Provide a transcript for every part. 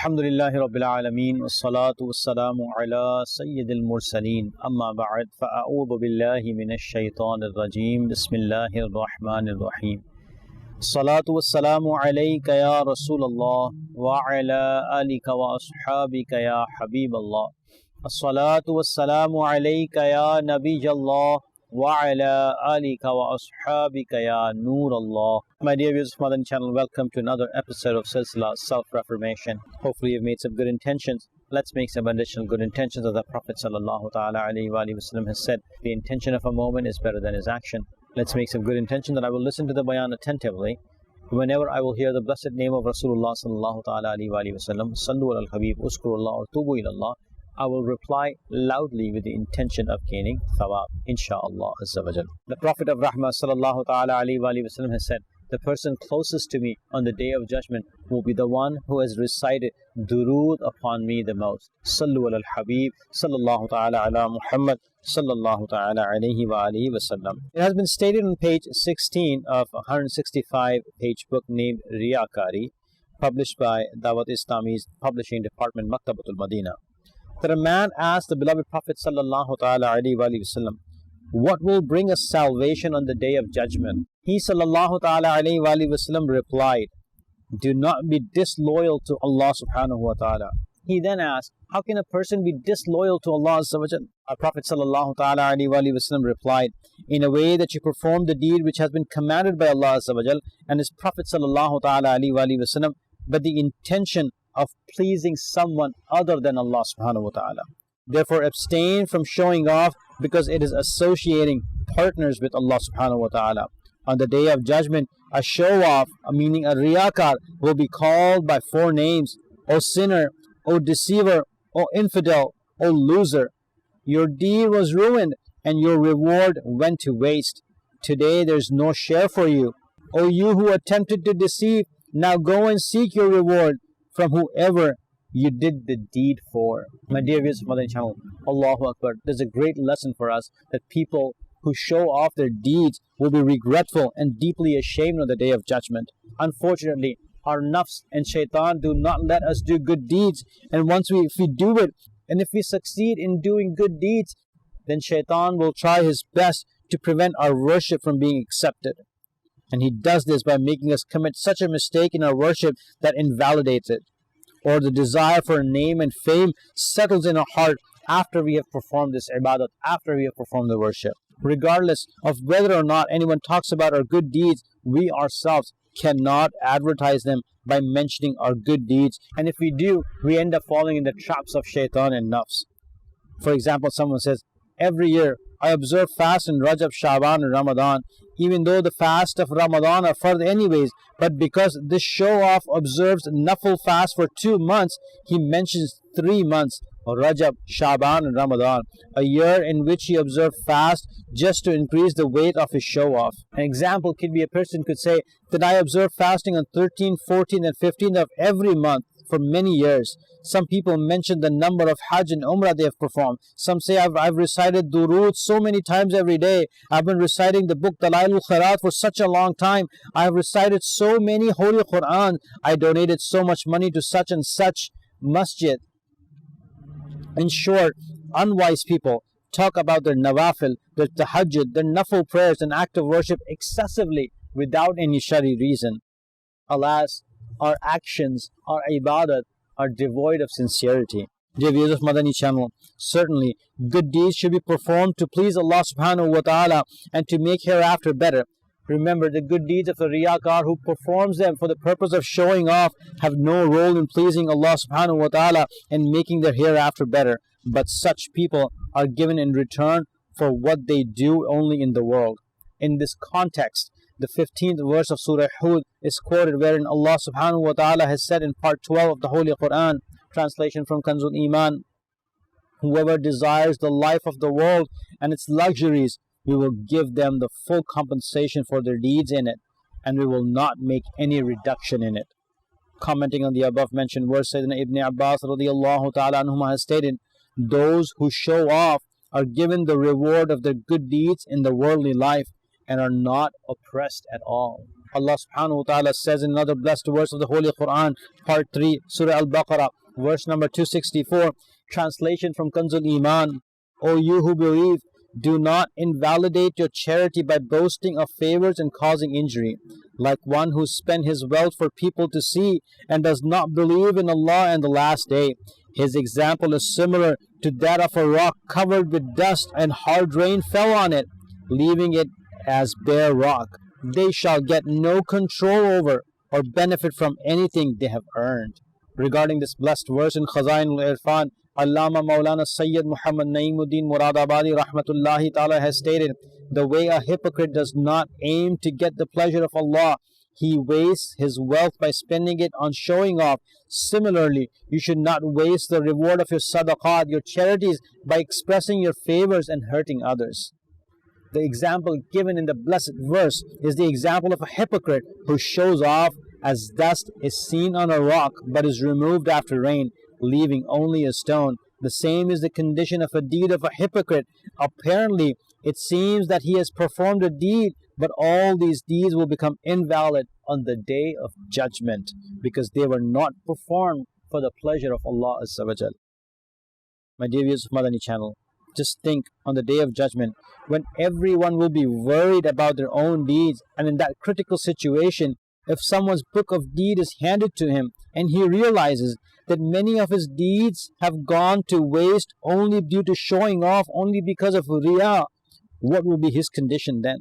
Alhamdulillahi Rabbil Alameen, wassalatu wassalamu ala Sayyidil Mursaleen, amma ba'd, fa'a'udhu billahi minash shaitanir rajeem, bismillahir rahmanir rahim. Salatu wassalamu alayka ya Rasulallah, wa ala alika wa ashabika ya Habiballah. As-salatu wassalamu alayka ya Nabijallah, wa ala alika wa ashabika ya Noorallah. My dear viewers of Madani Channel, welcome to another episode of Silsila Self-Reformation. Hopefully you've made some good intentions. Let's make some additional good intentions. As the Prophet sallallahu ta'ala alayhi wa sallam has said, the intention of a moment is better than his action. Let's make some good intention that I will listen to the bayan attentively. Whenever I will hear the blessed name of Rasulullah sallallahu ta'ala alayhi wa sallam, Sallu ala al-Habib, Uskurullah or Tubu ilallah, I will reply loudly with the intention of gaining thawab, insha'Allah azza wa jal. The Prophet of Rahmah sallallahu ta'ala alayhi wa sallam has said, the person closest to me on the day of judgment will be the one who has recited durood upon me the most. Sallu ala al-Habib, sallallahu ta'ala ala Muhammad, sallallahu ta'ala alayhi wa alihi wa sallam. It has been stated on page 16 of a 165 page book named Riyakari, published by Dawat Islami's publishing department, Maktabatul Madina, that a man asked the beloved Prophet sallallahu ta'ala alayhi wa sallam, what will bring us salvation on the day of judgment? He sallallahu ta'ala alayhi wa sallam replied, do not be disloyal to Allah subhanahu wa ta'ala. He then asked, how can a person be disloyal to Allah azza wa jal? Our Prophet sallallahu ta'ala alayhi wa sallam replied, in a way that you perform the deed which has been commanded by Allah azza wa jal and His Prophet sallallahu ta'ala alayhi wa sallam, but the intention of pleasing someone other than Allah subhanahu wa ta'ala. Therefore abstain from showing off, because it is associating partners with Allah subhanahu wa ta'ala. On the day of judgment, a show off, meaning a riyakar, will be called by four names: O sinner, O deceiver, O infidel, O loser. Your deed was ruined and your reward went to waste. Today there's no share for you. O you who attempted to deceive, now go and seek your reward from whoever you did the deed for. My dear viewers of Madani Channel, Allahu Akbar. There's a great lesson for us that people who show off their deeds will be regretful and deeply ashamed on the day of judgment. Unfortunately, our nafs and shaitan do not let us do good deeds, and if we do it, and if we succeed in doing good deeds, then shaitan will try his best to prevent our worship from being accepted. And he does this by making us commit such a mistake in our worship that invalidates it. Or the desire for name and fame settles in our heart after we have performed this ibadat, after we have performed the worship. Regardless of whether or not anyone talks about our good deeds, we ourselves cannot advertise them by mentioning our good deeds. And if we do, we end up falling in the traps of shaitan and nafs. For example, someone says, every year I observe fast in Rajab, Shaban and Ramadan, even though the fast of Ramadan are fard anyways, but because this show-off observes nafil fast for 2 months, he mentions 3 months, Rajab, Shaban and Ramadan, a year in which he observed fast just to increase the weight of his show-off. An example could be, a person could say that I observe fasting on 13th, 14th and 15th of every month for many years. Some people mention the number of Hajj and Umrah they have performed. Some say I've recited durood so many times every day. I've been reciting the book Dalailul Khairat for such a long time. I have recited so many holy Quran. I donated so much money to such and such masjid. In short, unwise people talk about their nawafil, their tahajjud, their nafil prayers and act of worship excessively without any shari reason. Alas, our actions, our ibadat are devoid of sincerity. Dear viewers of Madani Channel, certainly good deeds should be performed to please Allah subhanahu wa ta'ala and to make hereafter better. Remember, the good deeds of the riyakar who performs them for the purpose of showing off have no role in pleasing Allah subhanahu wa ta'ala and making their hereafter better. But such people are given in return for what they do only in the world. In this context, the 15th verse of Surah Hud is quoted, wherein Allah subhanahu wa ta'ala has said in part 12 of the Holy Quran, translation from Kanzul Iman, whoever desires the life of the world and its luxuries, we will give them the full compensation for their deeds in it, and we will not make any reduction in it. Commenting on the above mentioned verse, Sayyidina Ibn Abbas radiyallahu ta'ala anhuma has stated, those who show off are given the reward of their good deeds in the worldly life and are not oppressed at all. Allah subhanahu wa ta'ala says in another blessed verse of the Holy Quran, part 3, Surah Al-Baqarah, Verse number 264, translation from Kanzul Iman. O you who believe, do not invalidate your charity by boasting of favors and causing injury, like one who spent his wealth for people to see and does not believe in Allah and the last day. His example is similar to that of a rock covered with dust, and hard rain fell on it, leaving it as bare rock. They shall get no control over or benefit from anything they have earned. Regarding this blessed verse in Khazain al-Irfan, Allama Maulana Sayyid Muhammad Naimuddin Muradabadi Rahmatullahi Ta'ala has stated, the way a hypocrite does not aim to get the pleasure of Allah, he wastes his wealth by spending it on showing off. Similarly, you should not waste the reward of your sadaqat, your charities, by expressing your favors and hurting others. The example given in the blessed verse is the example of a hypocrite who shows off as dust is seen on a rock but is removed after rain, leaving only a stone. The same is the condition of a deed of a hypocrite. Apparently, it seems that he has performed a deed, but all these deeds will become invalid on the day of judgment because they were not performed for the pleasure of Allah Azza wa Jal. My dear viewers of Madani Channel, just think on the day of judgment when everyone will be worried about their own deeds, and in that critical situation, if someone's book of deed is handed to him and he realizes that many of his deeds have gone to waste only due to showing off, only because of riyah, what will be his condition then?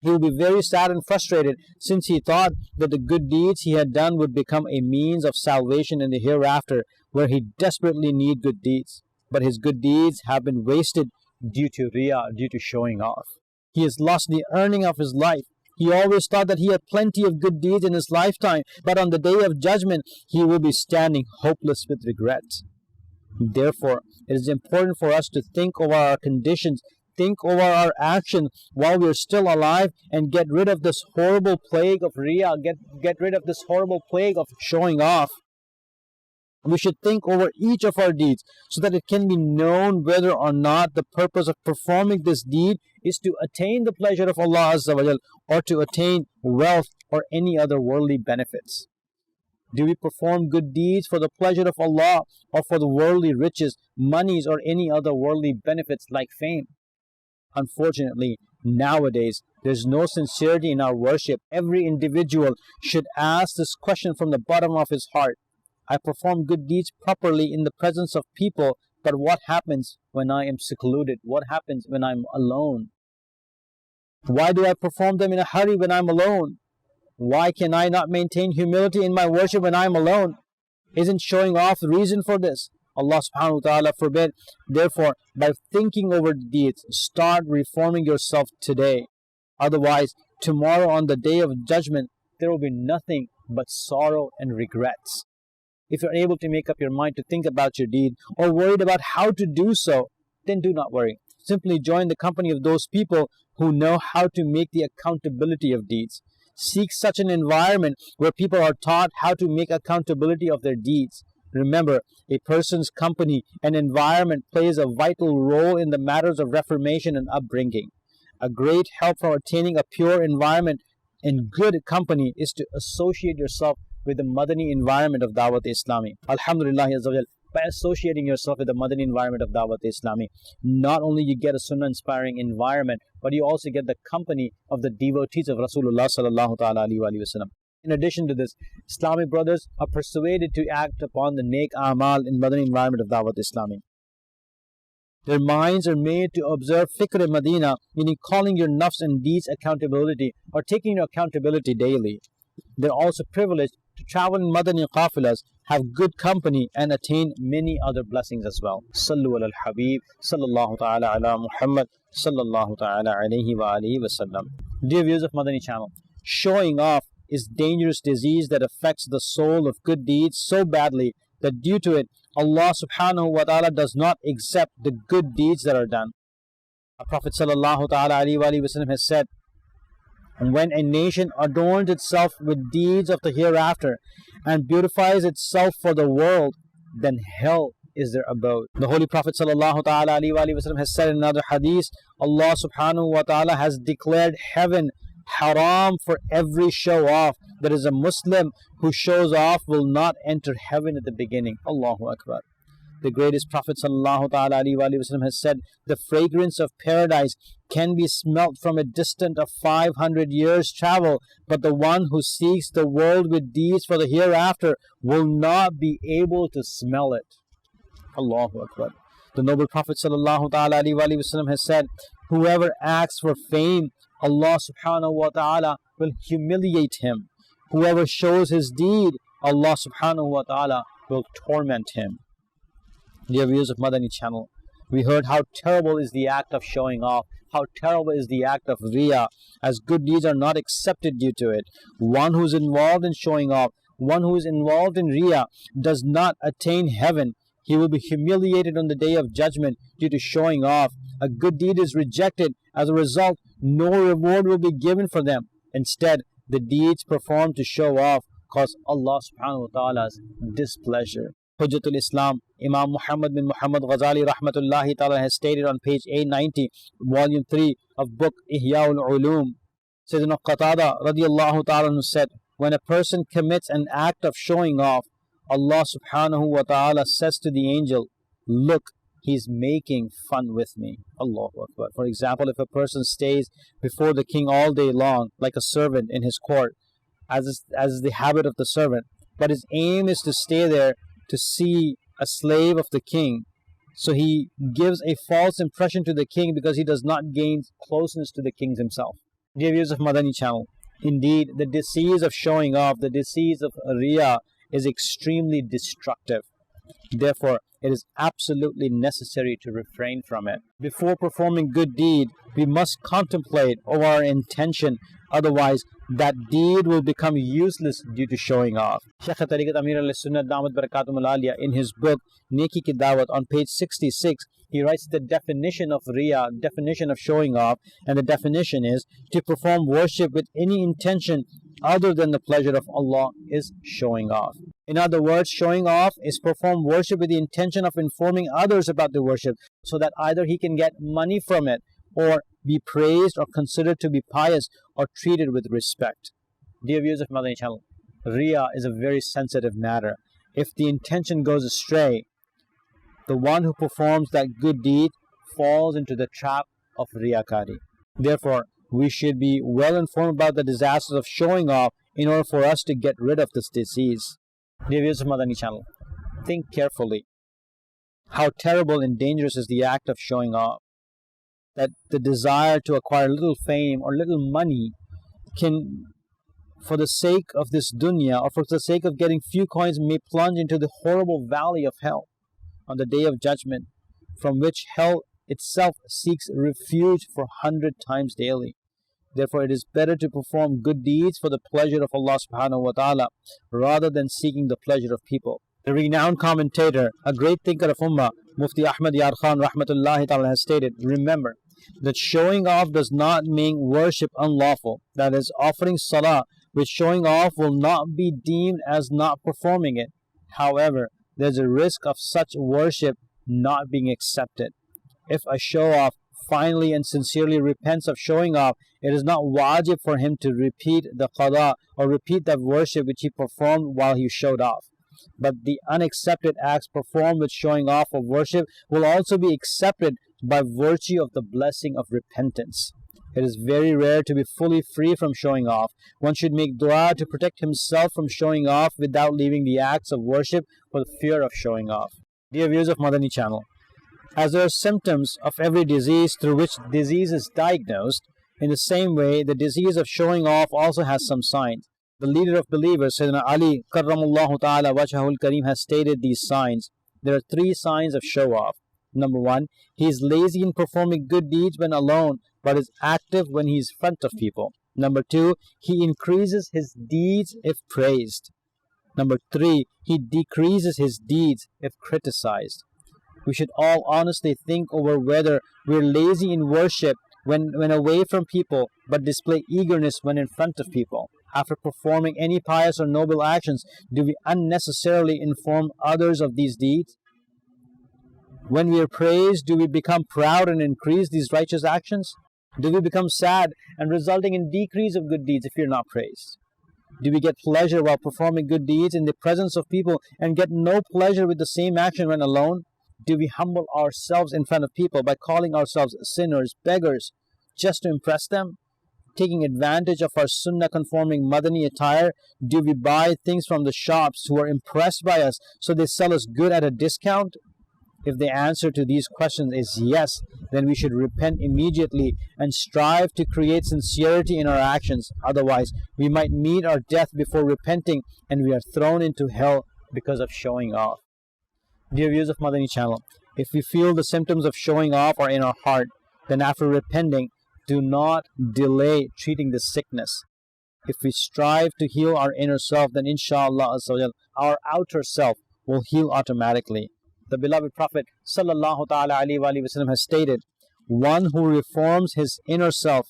He will be very sad and frustrated, since he thought that the good deeds he had done would become a means of salvation in the hereafter, where he desperately needs good deeds. But his good deeds have been wasted due to riyah, due to showing off. He has lost the earning of his life. He always thought that he had plenty of good deeds in his lifetime, but on the day of judgment, he will be standing hopeless with regret. Therefore, it is important for us to think over our conditions, think over our actions while we are still alive, and get rid of this horrible plague of riyah, get rid of this horrible plague of showing off. We should think over each of our deeds so that it can be known whether or not the purpose of performing this deed is to attain the pleasure of Allah Azza wa Jal, or to attain wealth or any other worldly benefits. Do we perform good deeds for the pleasure of Allah, or for the worldly riches, monies, or any other worldly benefits like fame? Unfortunately, nowadays, there's no sincerity in our worship. Every individual should ask this question from the bottom of his heart. I perform good deeds properly in the presence of people, but what happens when I am secluded? What happens when I'm alone? Why do I perform them in a hurry when I'm alone? Why can I not maintain humility in my worship when I'm alone? Isn't showing off the reason for this? Allah subhanahu wa ta'ala forbid. Therefore, by thinking over the deeds, start reforming yourself today. Otherwise, tomorrow on the day of judgment, there will be nothing but sorrow and regrets. If you're able to make up your mind to think about your deed, or worried about how to do so, then do not worry. Simply join the company of those people who know how to make the accountability of deeds. Seek such an environment where people are taught how to make accountability of their deeds. Remember, a person's company and environment plays a vital role in the matters of reformation and upbringing. A great help for attaining a pure environment and good company is to associate yourself with the Madani environment of Dawat Islami. Alhamdulillah Azza wa Jal, by associating yourself with the Madani environment of Dawat Islami, not only you get a Sunnah inspiring environment, but you also get the company of the devotees of Rasulullah sallallahu ta'ala alayhi wa sallam. In addition to this, Islamic brothers are persuaded to act upon the Neek Amal in Madani environment of Dawat Islami. Their minds are made to observe Fikr Madina, meaning calling your nafs and deeds accountability, or taking your accountability daily. They're also privileged to travel in Madani qafilas, have good company, and attain many other blessings as well. Sallu ala al-Habib, sallallahu ta'ala ala Muhammad, sallallahu ta'ala alayhi wa alihi wa sallam. Dear viewers of Madani Channel, showing off is dangerous disease that affects the soul of good deeds so badly that due to it, Allah subhanahu wa ta'ala does not accept the good deeds that are done. Our Prophet sallallahu ta'ala alayhi wa alihi wa sallam has said, when a nation adorns itself with deeds of the hereafter and beautifies itself for the world, then hell is their abode. The Holy Prophet sallallahu ta'ala alayhi wa sallam has said in another hadith, Allah subhanahu wa ta'ala has declared heaven Haram for every show off. There is a Muslim who shows off will not enter heaven at the beginning. Allahu Akbar. The greatest Prophet ﷺ has said, the fragrance of paradise can be smelt from a distance of 500 years travel, but the one who seeks the world with deeds for the hereafter will not be able to smell it. Allahu Akbar. The noble Prophet ﷺ has said, whoever acts for fame, Allah subhanahu wa ta'ala will humiliate him. Whoever shows his deed, Allah subhanahu wa ta'ala will torment him. Dear viewers of Madani Channel, we heard how terrible is the act of showing off, how terrible is the act of riya, as good deeds are not accepted due to it. One who is involved in showing off, one who is involved in riya, does not attain heaven. He will be humiliated on the day of judgment due to showing off. A good deed is rejected. As a result, no reward will be given for them. Instead, the deeds performed to show off cause Allah subhanahu wa ta'ala's displeasure. Hujjatul Islam, Imam Muhammad bin Muhammad Ghazali rahmatullahi ta'ala has stated on page 890, volume 3 of book Ihya'ul Ulum. Sayyidina Qatada radiyallahu ta'ala said, when a person commits an act of showing off, Allah subhanahu wa ta'ala says to the angel, look, he's making fun with me. Allahu Akbar. For example, if a person stays before the king all day long, like a servant in his court, as is the habit of the servant, but his aim is to stay there to see a slave of the king, so he gives a false impression to the king because he does not gain closeness to the king himself. Dear viewers of Madani Channel, indeed, the disease of showing off, the disease of riya is extremely destructive. Therefore, it is absolutely necessary to refrain from it. Before performing good deed, we must contemplate over our intention, otherwise that deed will become useless due to showing off. Shaykh Tariqat Amir al-Sunnah Damat Barakatum al-Aliyah, in his book Neki Ki Dawat, on page 66, he writes the definition of riya, definition of showing off, and the definition is to perform worship with any intention other than the pleasure of Allah is showing off. In other words, showing off is perform worship with the intention of informing others about the worship, so that either he can get money from it, or be praised, or considered to be pious, or treated with respect. Dear viewers of Madani Channel, riya is a very sensitive matter. If the intention goes astray, the one who performs that good deed falls into the trap of riyakari. Therefore, we should be well informed about the disasters of showing off in order for us to get rid of this disease. Dear viewers of Madani Channel, think carefully how terrible and dangerous is the act of showing off. That the desire to acquire little fame or little money can, for the sake of this dunya, or for the sake of getting few coins, may plunge into the horrible valley of hell on the day of judgment, from which hell itself seeks refuge for 100 times daily. Therefore, it is better to perform good deeds for the pleasure of Allah subhanahu wa ta'ala rather than seeking the pleasure of people. The renowned commentator, a great thinker of Ummah, Mufti Ahmad Yar Khan rahmatullahi ta'ala has stated, remember that showing off does not make worship unlawful. That is, offering salah with showing off will not be deemed as not performing it. However, there is a risk of such worship not being accepted. If a show-off finally and sincerely repents of showing off, it is not wajib for him to repeat the qada or repeat that worship which he performed while he showed off. But the unaccepted acts performed with showing off of worship will also be accepted by virtue of the blessing of repentance. It is very rare to be fully free from showing off. One should make dua to protect himself from showing off without leaving the acts of worship for the fear of showing off. Dear viewers of Madani Channel, as there are symptoms of every disease through which disease is diagnosed, in the same way the disease of showing off also has some signs. The leader of believers, Sayyidina Ali Karramullahu Ta'ala Wajhahul Kareem, has stated these signs. There are 3 signs of show off. Number 1, he is lazy in performing good deeds when alone, but is active when he is in front of people. Number 2, he increases his deeds if praised. Number 3, he decreases his deeds if criticized. We should all honestly think over whether we're lazy in worship when away from people, but display eagerness when in front of people. After performing any pious or noble actions, do we unnecessarily inform others of these deeds? When we are praised, do we become proud and increase these righteous actions? Do we become sad and resulting in decrease of good deeds if we are not praised? Do we get pleasure while performing good deeds in the presence of people and get no pleasure with the same action when alone? Do we humble ourselves in front of people by calling ourselves sinners, beggars, just to impress them? Taking advantage of our Sunnah conforming Madani attire, do we buy things from the shops who are impressed by us so they sell us good at a discount? If the answer to these questions is yes, then we should repent immediately and strive to create sincerity in our actions. Otherwise, we might meet our death before repenting and we are thrown into hell because of showing off. Dear viewers of Madani Channel, if we feel the symptoms of showing off are in our heart, then after repenting, do not delay treating the sickness. If we strive to heal our inner self, then inshallah our outer self will heal automatically. The beloved Prophet sallallahu ta'ala alaihi wasallam has stated, one who reforms his inner self,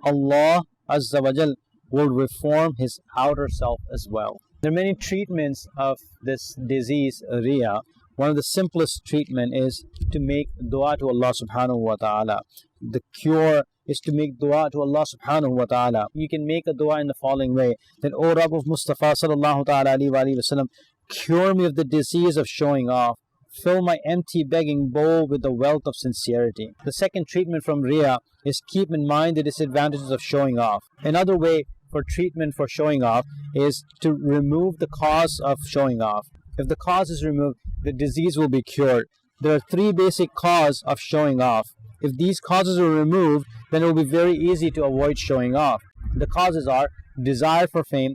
Allah azza wa jal will reform his outer self as well. There are many treatments of this disease, Riya. One of the simplest treatment is to make dua to Allah subhanahu wa ta'ala. The cure is to make dua to Allah subhanahu wa ta'ala. You can make a dua in the following way, that, O Rabb of Mustafa sallallahu ta'ala alaihi wasallam, cure me of the disease of showing off. Fill my empty begging bowl with the wealth of sincerity. The second treatment from Riya is keep in mind the disadvantages of showing off. Another way for treatment for showing off is to remove the cause of showing off. If the cause is removed, the disease will be cured. There are three basic causes of showing off. If these causes are removed, then it will be very easy to avoid showing off. The causes are desire for fame,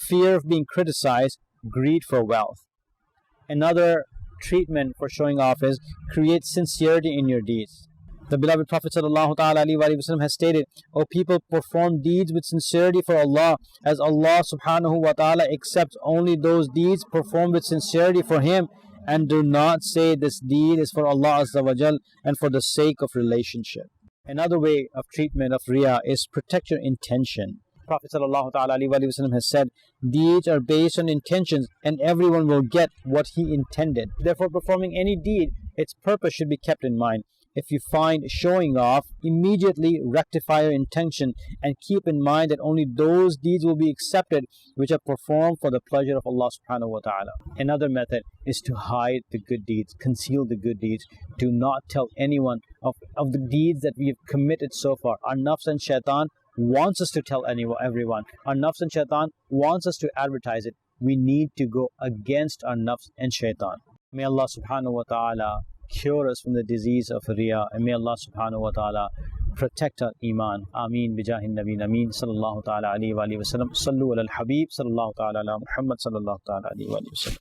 fear of being criticized, greed for wealth. Another treatment for showing off is create sincerity in your deeds. The beloved Prophet ﷺ has stated, O people, perform deeds with sincerity for Allah, as Allah subhanahu wa ta'ala accepts only those deeds performed with sincerity for Him, and do not say this deed is for Allah azza wa jal and for the sake of relationship. Another way of treatment of Riya is protect your intention. Prophet ﷺ has said, deeds are based on intentions and everyone will get what he intended. Therefore, performing any deed, its purpose should be kept in mind. If you find showing off, immediately rectify your intention and keep in mind that only those deeds will be accepted which are performed for the pleasure of Allah subhanahu wa ta'ala. Another method is to hide the good deeds, conceal the good deeds. Do not tell anyone of the deeds that we have committed so far. Our nafs and shaitan wants us to tell everyone. Our nafs and shaitan wants us to advertise it. We need to go against our nafs and shaitan. May Allah subhanahu wa ta'ala cure us from the disease of Riya, and may Allah subhanahu wa ta'ala protect our iman. Ameen bijahin nabeen ameen sallallahu ta'ala alayhi wa sallam. Sallu ala al-habib sallallahu ta'ala ala Muhammad sallallahu ta'ala alayhi wa sallam.